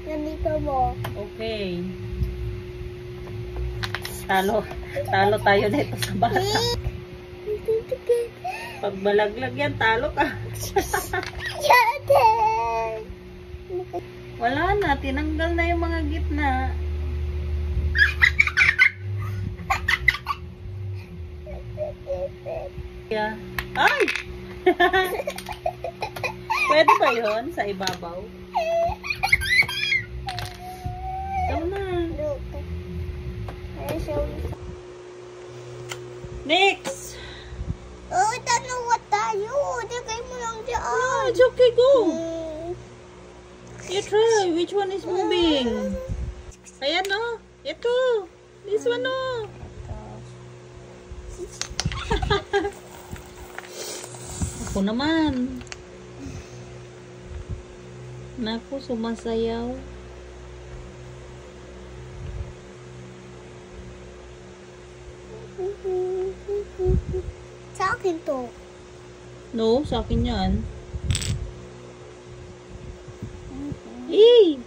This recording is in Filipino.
Ganito mo. Okay. Talo tayo nito sa bata. Pag malaglag yan, talo ka. Wala na, tinanggal na yung mga gitna. Yeah. Ay! Pwede ba yun sa ibabaw? Ikaw na. Next! Oh, dalawa tayo. Lagay mo lang dyan. No, it's okay, go. You try. Which one is moving? Ayan, no? Ito. This one, no? Ako naman. Naku, sumasayaw. Sa akin to. No, sa akin yan. Eh!